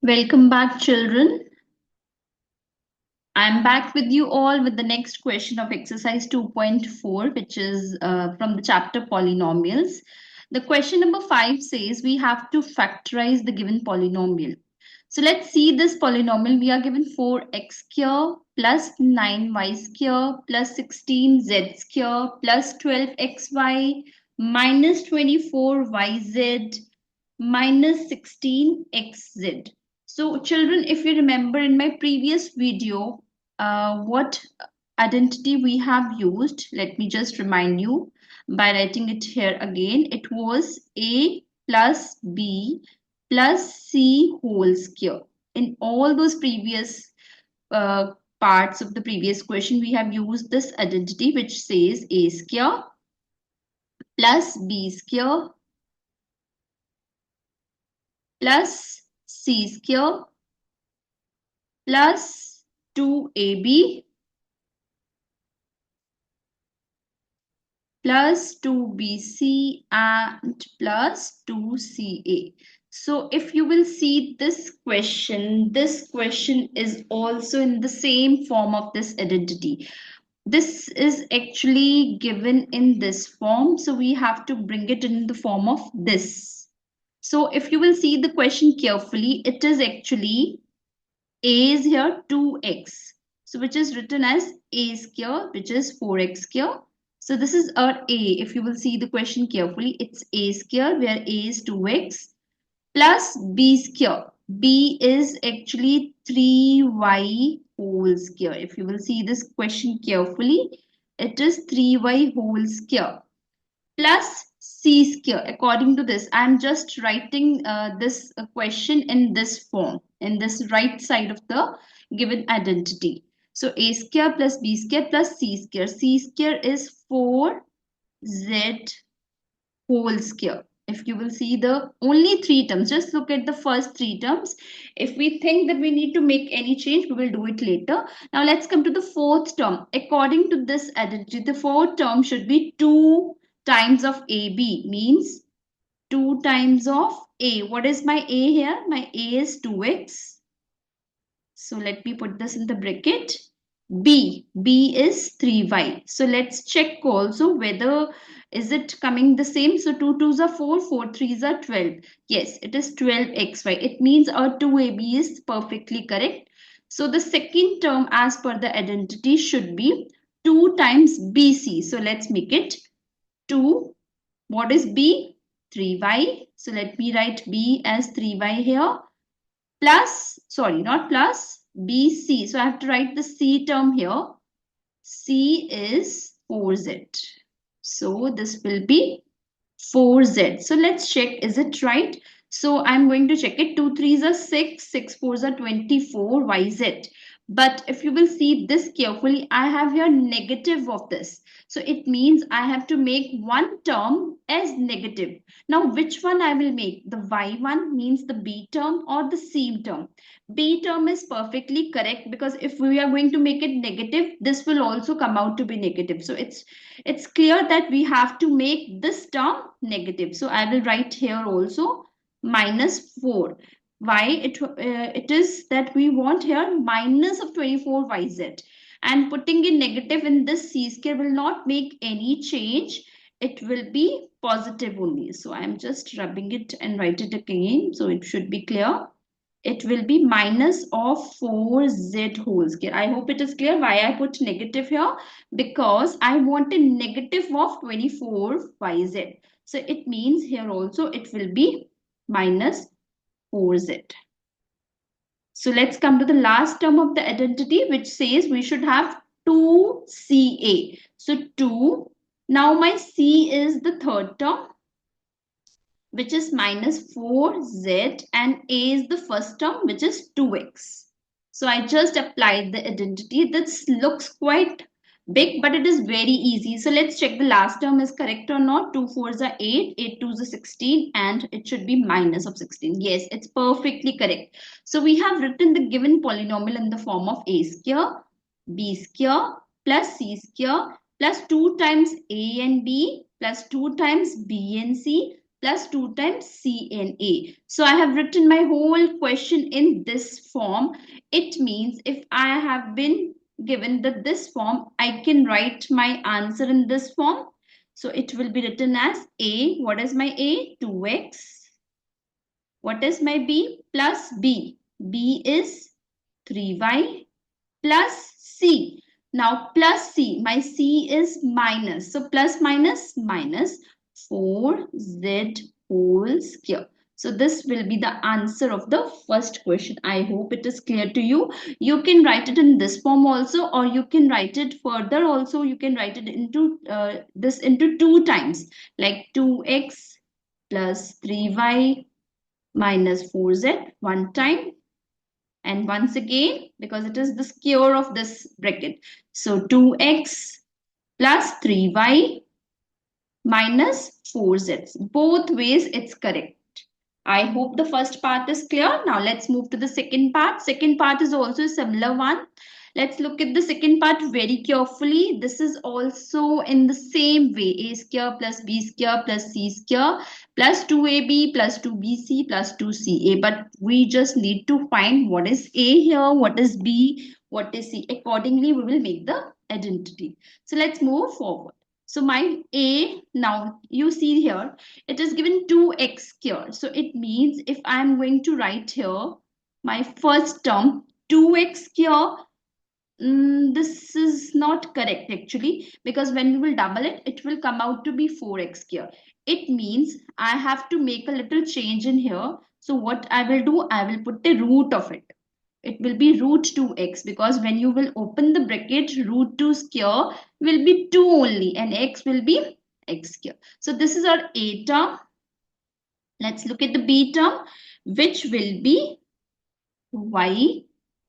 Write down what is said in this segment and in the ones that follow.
Welcome back, children. I'm back with you all with the next question of exercise 2.4, which is from the chapter Polynomials. The question number 5 says we have to factorize the given polynomial. So let's see this polynomial. We are given 4x square plus 9y square plus 16z square plus 12xy minus 24yz minus 16xz. So children, if you remember in my previous video, what identity we have used, let me just remind you by writing it here again. It was A plus B plus C whole square. In all those previous uh, parts of the previous question, we have used this identity which says A square plus B square plus C square plus 2AB plus 2BC and plus 2CA. So if you will see this question is also in the same form of this identity. This is actually given in this form, so we have to bring it in the form of this. So if you will see the question carefully, it is actually A is here 2x. So which is written as A square, which is 4x square. So this is our A. If you will see the question carefully, it's A square where A is 2x plus B square. B is actually 3y whole square. If you will see this question carefully, it is 3y whole square plus C square. According to this, I am just writing this question in this form, in this right side of the given identity. So A square plus B square plus C square. C square is 4z whole square. If you will see the only three terms, just look at the first three terms. If we think that we need to make any change, we will do it later. Now let's come to the fourth term. According to this identity, the fourth term should be 2 times of AB, means 2 times of A. What is my A here? My A is 2x. So let me put this in the bracket. B is 3y. So let's check also whether is it coming the same. So 2 2s are 4, 4 3s are 12. Yes, it is 12xy. It means our 2AB is perfectly correct. So the second term as per the identity should be 2 times BC. So let's make it 2. What is B? 3y. So let me write B as 3y here. Plus, sorry, not plus, BC. So I have to write the C term here. C is 4z. So this will be 4z. So let's check, is it right? So I'm going to check it. 2 3s are 6, 6 4s are 24, yz. But if you will see this carefully, I have here negative of this. So it means I have to make one term as negative. Now, which one I will make? The y one means the B term or the C term. B term is perfectly correct because if we are going to make it negative, this will also come out to be negative. So it's clear that we have to make this term negative. So I will write here also minus 4. Why? It is that we want here minus of 24yz. And putting in negative in this C square will not make any change. It will be positive only. So I am just rubbing it and write it again. So it should be clear. It will be minus of 4z whole square. I hope it is clear why I put negative here, because I want a negative of 24yz. So it means here also it will be minus 4z. So let's come to the last term of the identity, which says we should have 2CA. So 2. Now my C is the third term, which is minus 4z, and A is the first term, which is 2x. So I just applied the identity. This looks quite big, but it is very easy. So let's check the last term is correct or not. 2 4s are 8, 8 2s are 16, and it should be minus of 16. Yes, it's perfectly correct. So we have written the given polynomial in the form of A square, B square plus C square plus 2 times A and B plus 2 times B and C plus 2 times C and A. So I have written my whole question in this form. It means if I have been given this form, I can write my answer in this form. So it will be written as A. What is my A? 2x. What is my B? Plus B. B is 3y plus C. Now plus C, my C is minus. So plus minus minus 4z whole square. So this will be the answer of the first question. I hope it is clear to you. You can write it in this form also, or you can write it further also. You can write it into this into 2 times, like 2x plus 3y minus 4z one time, and once again because it is the square of this bracket, so 2x plus 3y minus 4z, both ways it's correct. I hope the first part is clear. Now let's move to the second part. Second part is also a similar one. Let's look at the second part very carefully. This is also in the same way. A square plus B square plus C square plus 2AB plus 2BC plus 2CA. But we just need to find what is A here, what is B, what is C. Accordingly, we will make the identity. So let's move forward. So my A, now you see here, it is given 2x here. So it means if I am going to write here my first term 2x here, this is not correct actually, because when we will double it, it will come out to be 4x here. It means I have to make a little change in here. So what I will do, I will put the root of it. It will be root 2x, because when you will open the bracket, root 2 square will be 2 only and x will be x square. So this is our A term. Let's look at the B term, which will be y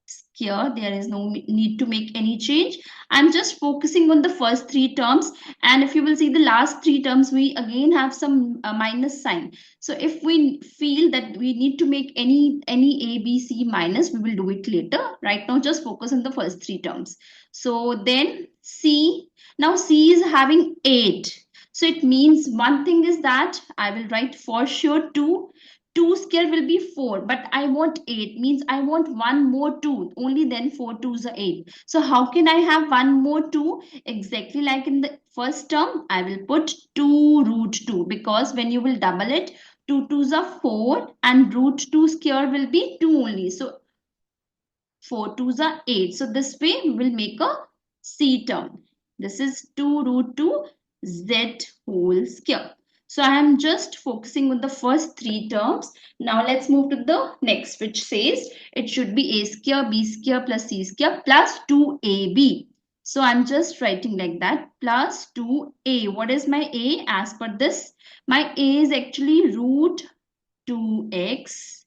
square. There is no need to make any change. I'm just focusing on the first 3 terms, and if you will see the last 3 terms, we again have some minus sign. So if we feel that we need to make any A, B, C minus, we will do it later. Right now just focus on the first 3 terms. So then C, now C is having 8. So it means one thing is that I will write for sure 2. 2 square will be 4, but I want 8, means I want one more 2, only then 4 2s are 8. So how can I have one more 2? Exactly like in the first term, I will put 2 root 2, because when you will double it, 2 2s are 4 and root 2 square will be 2 only. So 4 2s are 8. So this way we will make a C term. This is 2 root 2 z whole square. So I am just focusing on the first 3 terms. Now let's move to the next, which says it should be A square, B square plus C square plus 2AB. So I'm just writing like that, plus 2A. What is my A? As per this, my A is actually root 2x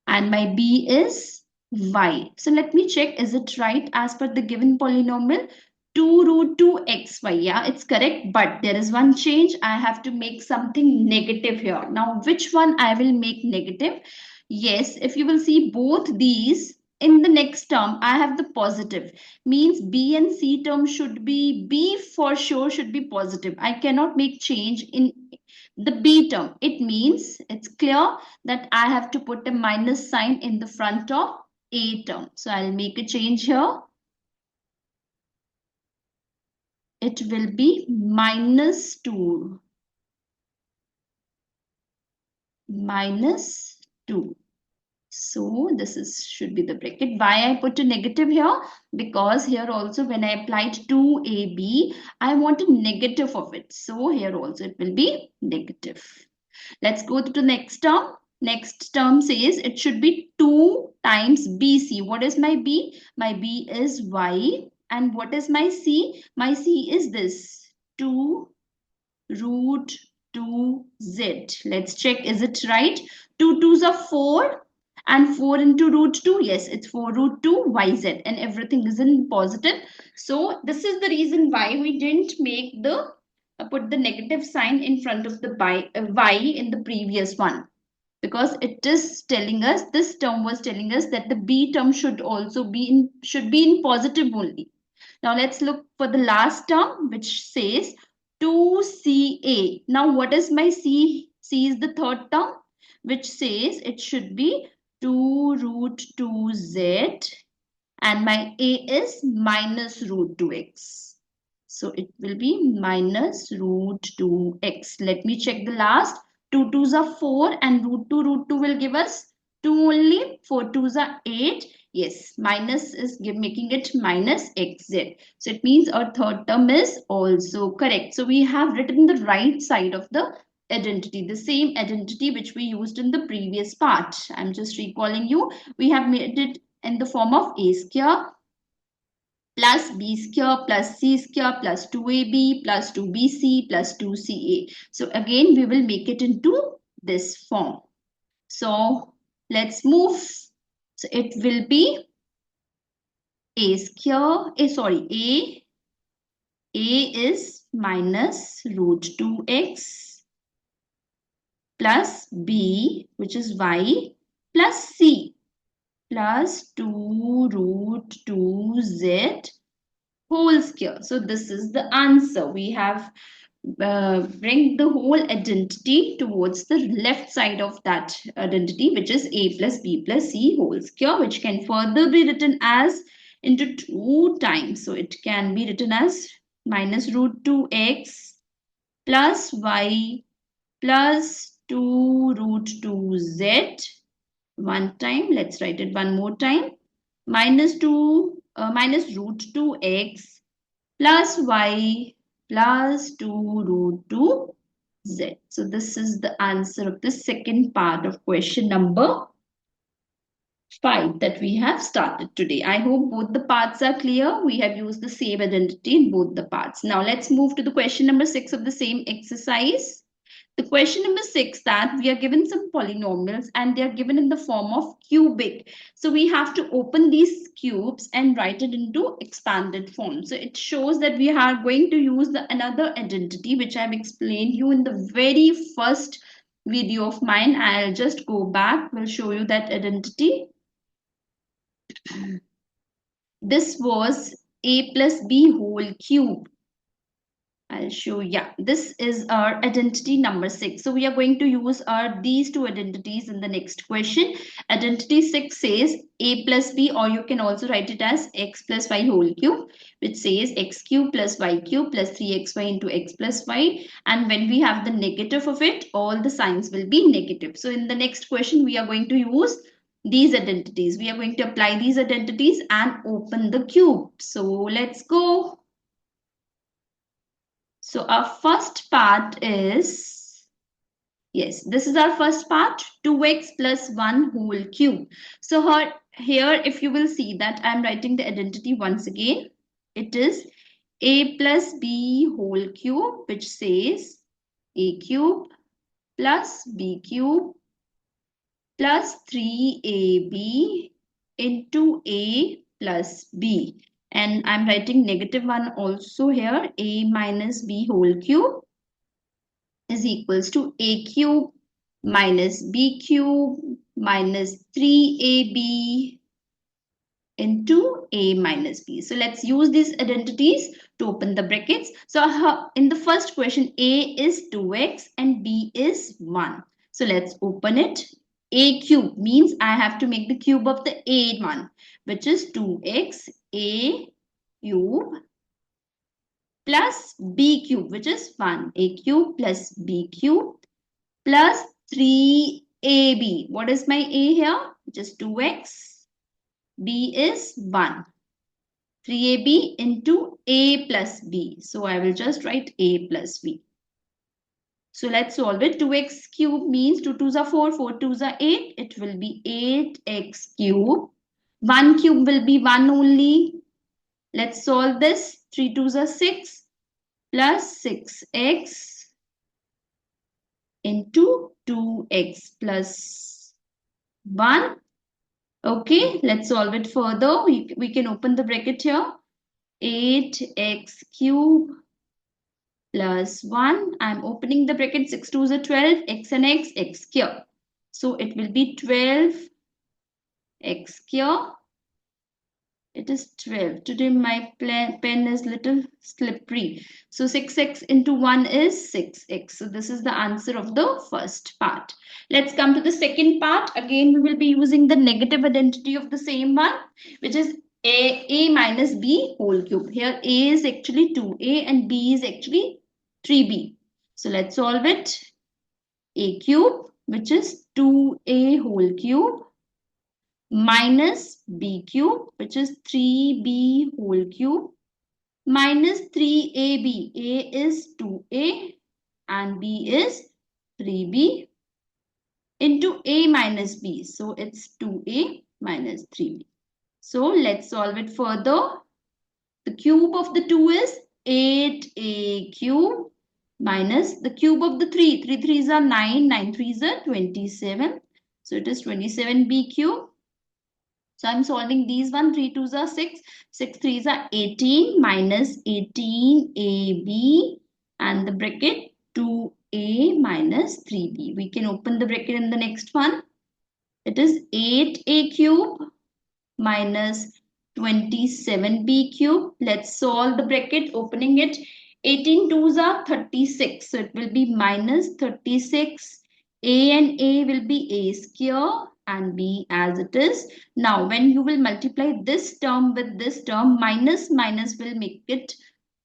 and my B is y. So let me check, is it right as per the given polynomial? 2 root 2 xy. Yeah, it's correct, but there is one change. I have to make something negative here. Now, which one I will make negative? Yes, if you will see both these, in the next term, I have the positive. Means B and C term should be, B for sure should be positive. I cannot make change in the B term. It means it's clear that I have to put a minus sign in the front of A term. So I'll make a change here. It will be minus 2. Minus 2. So this is should be the bracket. Why I put a negative here? Because here also when I applied 2AB, I want a negative of it. So here also it will be negative. Let's go to the next term. Next term says it should be 2 times BC. What is my B? My B is Y. And what is my C? My C is this, 2 root 2z. Let's check, is it right? 2 2s are 4 and 4 into root 2. Yes, it's 4 root 2 yz, and everything is in positive. So this is the reason why we didn't make the put the negative sign in front of the y in the previous one, because it is telling us, this term was telling us that the B term should also be in positive only. Now let's look for the last term, which says 2CA. Now what is my C? C is the third term, which says it should be 2 root 2Z, and my A is minus root 2x. So it will be minus root 2x. Let me check the last. 2 2s are 4 and root 2 will give us 2 only. 4 2s are 8. Yes, minus is making it minus xz. So it means our third term is also correct. So we have written the right side of the identity, the same identity which we used in the previous part. I'm just recalling you. We have made it in the form of a square plus b square plus c square plus 2ab plus 2bc plus 2ca. So again, we will make it into this form. So let's move. So it will be a square, a is minus root 2x plus b, which is y, plus c plus 2 root 2z whole square. So this is the answer. We have bring the whole identity towards the left side of that identity, which is a plus b plus c whole square, which can further be written as into 2 times. So it can be written as minus root 2x plus y plus 2 root 2z. One time, let's write it one more time. Minus root 2x plus y plus 2 root 2z. So this is the answer of the second part of question number 5 that we have started today. I hope both the parts are clear. We have used the same identity in both the parts. Now let's move to the question number 6 of the same exercise. The question number 6, that we are given some polynomials and they are given in the form of cubic. So we have to open these cubes and write it into expanded form. So it shows that we are going to use another identity which I have explained you in the very first video of mine. I'll just go back. We'll show you that identity. This was a plus b whole cube. I'll show, yeah, this is our identity number 6. So we are going to use these two identities in the next question. Identity 6 says a plus b, or you can also write it as x plus y whole cube, which says x cube plus y cube plus 3xy into x plus y. And when we have the negative of it, all the signs will be negative. So in the next question, we are going to use these identities. We are going to apply these identities and open the cube. So let's go. So our first part is, yes, this is our first part, 2x plus 1 whole cube. So here, if you will see that I'm writing the identity once again, it is a plus b whole cube, which says a cube plus b cube plus 3ab into a plus b. And I'm writing negative 1 also here. A minus b whole cube is equals to a cube minus b cube minus 3ab into a minus b. So let's use these identities to open the brackets. So in the first question, a is 2x and b is 1. So let's open it. A cube means I have to make the cube of the a one, which is 2x a cube plus b cube, which is 1. A cube plus b cube plus 3ab. What is my a here? Which is 2x. B is 1. 3ab into a plus b. So I will just write a plus b. So let's solve it. 2x cube means 2 2s are 4, 4 2s are 8. It will be 8x cube. 1 cube will be 1 only. Let's solve this. 3 2s are 6 plus 6x into 2x plus 1. Okay, let's solve it further. We can open the bracket here. 8x cube plus 1. I'm opening the bracket. 6 2s are 12. X and x square. So it will be 12x square It is 12. Today my pen is little slippery. So 6x into 1 is 6x. So this is the answer of the first part. Let's come to the second part. Again, we will be using the negative identity of the same one, which is a minus b whole cube. Here a is actually 2a and b is actually 3b. So let's solve it. A cube, which is 2a whole cube, minus b cube, which is 3b whole cube, minus 3ab. A is 2a and b is 3b, into a minus b. So it's 2a minus 3b. So let's solve it further. The cube of the 2 is 8a cube minus the cube of the 3. 3 3s are 9, 9 3s are 27. So it is 27b cube. So I'm solving these one. 3 2s are 6. 6 3s are 18 minus 18ab and the bracket 2a minus 3b. We can open the bracket in the next one. It is 8a cube minus 27b cube. Let's solve the bracket opening it. 18 2s are 36. So it will be minus 36. A and A will be a square and B as it is. Now when you will multiply this term with this term, minus minus will make it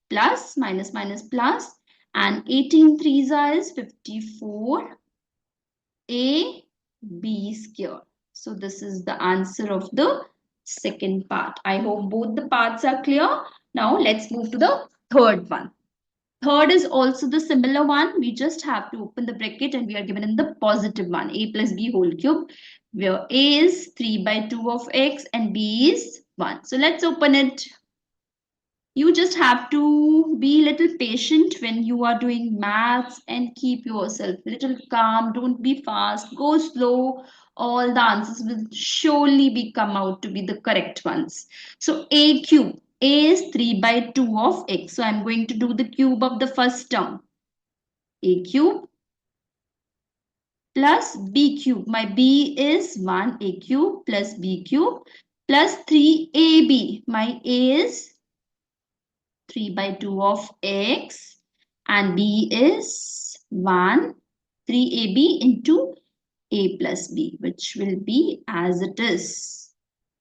plus, minus minus plus, and 18 3s are is 54. A B square. So this is the answer of the second part. I hope both the parts are clear. Now let's move to the third one. Third is also the similar one. We just have to open the bracket and we are given in the positive one. A plus b whole cube, where a is 3 by 2 of x and b is 1. So let's open it. You just have to be a little patient when you are doing maths and keep yourself a little calm. Don't be fast, go slow. All the answers will surely be come out to be the correct ones. So a cube, a is 3 by 2 of x. So I'm going to do the cube of the first term. A cube plus b cube. My b is 1, a cube plus b cube plus 3ab. My a is 3 by 2 of x and b is 1, 3ab into a plus b, which will be as it is.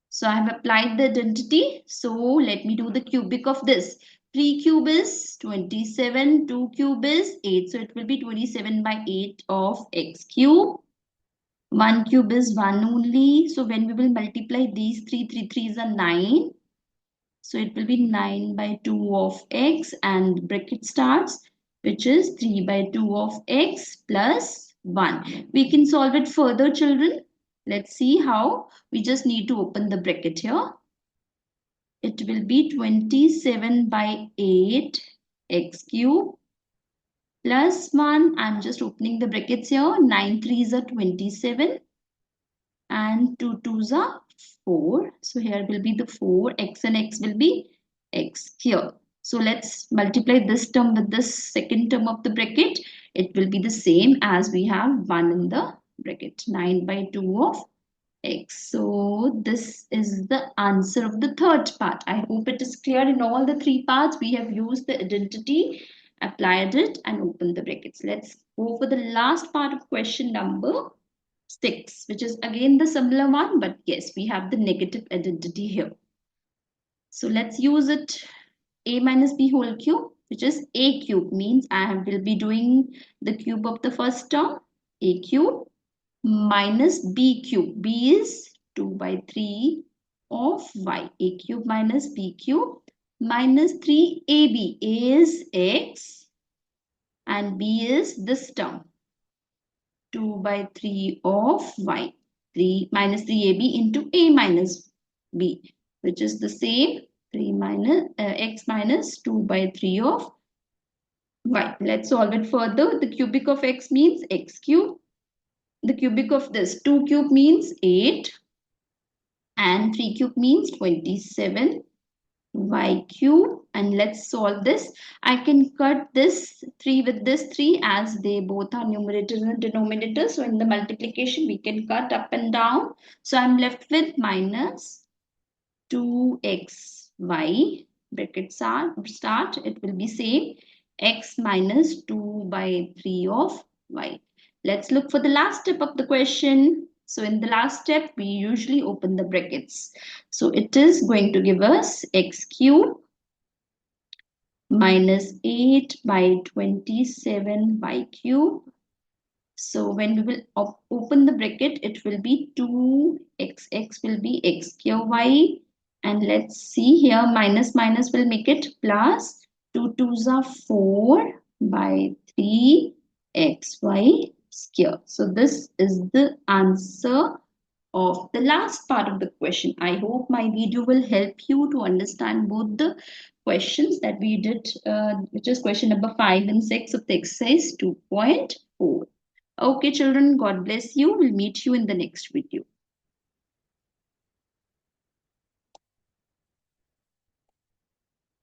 So I have applied the identity. So let me do the cubic of this. 3 cube is 27, 2 cube is 8. So it will be 27 by 8 of x cube. 1 cube is 1 only. So when we will multiply these 3 3s are 9. So it will be 9 by 2 of x and bracket starts, which is 3 by 2 of x plus 1. We can solve it further, children. Let's see how. We just need to open the bracket here. It will be 27 by 8 x cube plus 1. I'm just opening the brackets here. 9 3s are 27 and 2 2s are 4. So here will be the 4. X and x will be x here. So let's multiply this term with this second term of the bracket. It will be the same as we have 1 in the bracket. 9 by 2 of x. So this is the answer of the third part. I hope it is clear. In all the three parts we have used the identity, applied it and opened the brackets. Let's go for the last part of question number 6, which is again the similar one, but yes, we have the negative identity here. So let's use it. A minus b whole cube, which is a cube, means I will be doing the cube of the first term, a cube minus b cube. B is 2 by 3 of y. A cube minus b cube minus 3ab. A is x and b is this term, 2 by 3 of y. 3 minus 3ab into a minus b, which is the same, 3 minus x minus 2 by 3 of y. Let's solve it further. The cubic of x means x cube. The cubic of this 2 cube means 8 and 3 cube means 27 y cube. And let's solve this. I can cut this 3 with this 3 as they both are numerators and denominators. So in the multiplication we can cut up and down. So I'm left with minus 2xy, brackets are start, it will be same, x minus 2 by 3 of y. Let's look for the last step of the question. So in the last step, we usually open the brackets. So it is going to give us x cube minus 8 by 27 y cube. So when we will open the bracket, it will be 2x will be x cube y. And let's see here, minus minus will make it plus. 2 2s are 4 by 3 xy square. So this is the answer of the last part of the question. I hope my video will help you to understand both the questions that we did, which is question number 5 and 6 of the exercise 2.4. Okay, children, God bless you. We'll meet you in the next video.